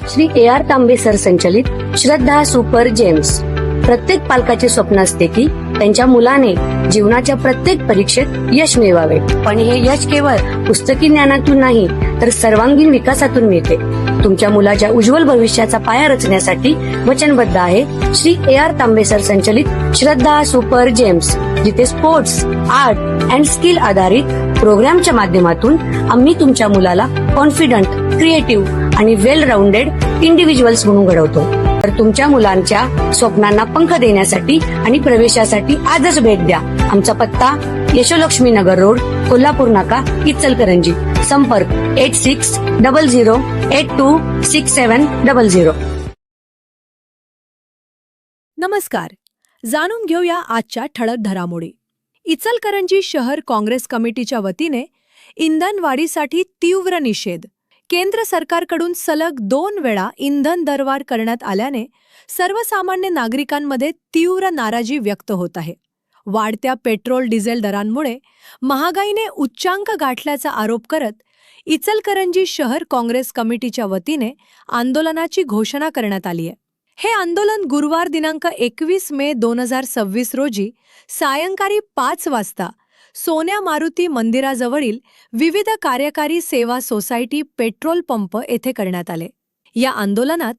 Shri AR तांबे sir संचलित श्रद्धा super gems. प्रत्येक पालकाचे स्वप्न असते की त्यांच्या मुलाने जीवनाच्या प्रत्येक परीक्षेत यश मिळवावे, पण हे यश केवळ पुस्तकी ज्ञानातून नाही तर सर्वांगीण विकासातून मिळते. तुमच्या मुलाच्या उज्ज्वल भविष्याचा पाया रचण्यासाठी वचनबद्ध आहे श्री AR तांबे सर संचलित श्रद्धा सुपर जेम्स, जिथे स्पोर्ट्स, आर्ट अँड स्किल आधारित प्रोग्रामच्या माध्यमातून आम्ही तुमच्या मुलाला कॉन्फिडंट, क्रिएटिव्ह आणि वेल राऊंडेड इंडिव्हिज्युअल्स म्हणून घडवतो. तर तुमच्या मुलांच्या स्वप्नांना पंख देण्यासाठी आणि प्रवेशासाठी आजच भेट द्या. आमचा पत्ता यशोलक्ष्मी नगर रोड, कोल्हापूर नाका, इचलकरंजी. संपर्क 8600826700. नमस्कार. जाणून घेऊया आजच्या ठळक घडामोडी. इचलकरंजी शहर काँग्रेस कमिटीच्या वतीने इंधनवाढीसाठी तीव्र निषेध. केंद्र सरकारकडून सलग 2 वेळा इंधन दरवाढ करण्यात आल्याने सर्वसामान्य नागरिकांमध्ये तीव्र नाराजी व्यक्त होत आहे. वाढत्या पेट्रोल डिझेल दरांमुळे महागाईने उच्चांक गाठल्याचा आरोप करत इचलकरंजी शहर काँग्रेस कमिटीच्या वतीने आंदोलनाची घोषणा करण्यात आली आहे. हे आंदोलन गुरुवार दिनांक 21 मे 2026 रोजी सायंकाळी 5 वाजता सोन्या मारुती मंदिराजवळील विविध कार्यकारी सेवा सोसायटी पेट्रोल पंप येथे करण्यात आले. या आंदोलनात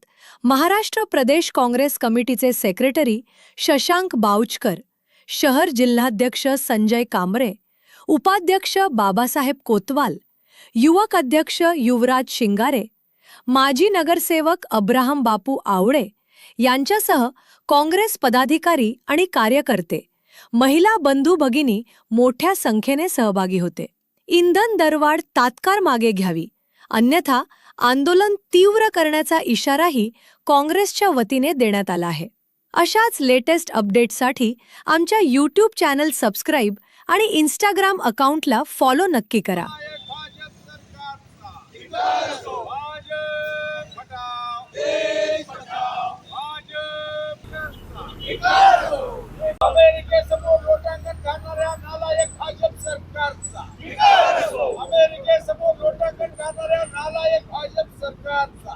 महाराष्ट्र प्रदेश काँग्रेस कमिटीचे सेक्रेटरी शशांक बाऊचकर, शहर जिल्हाध्यक्ष संजय कांबरे, उपाध्यक्ष बाबासाहेब कोतवाल, युवक अध्यक्ष युवराज शिंगारे, माजी नगरसेवक अब्राहम बापू आवळे यांच्यासह काँग्रेस पदाधिकारी आणि कार्यकर्ते, महिला बंधू भगिनी मोठ्या संख्येने सहभागी होते. इंधन दरवाढ तात्काळ मागे घ्यावी, अन्यथा आंदोलन तीव्र करण्याचा इशाराही काँग्रेसच्या वतीने देण्यात आला आहे. अशाच लेटेस्ट अपडेट्ससाठी आमच्या YouTube चॅनल सबस्क्राईब आणि Instagram अकाउंटला फॉलो नक्की करा. अमेरिकेसमोर लोटांगण घालणाऱ्या नालायक भाजप सरकारचा, अमेरिकेसमोर लोटांगण घालणाऱ्या नालायक भाजप सरकारचा.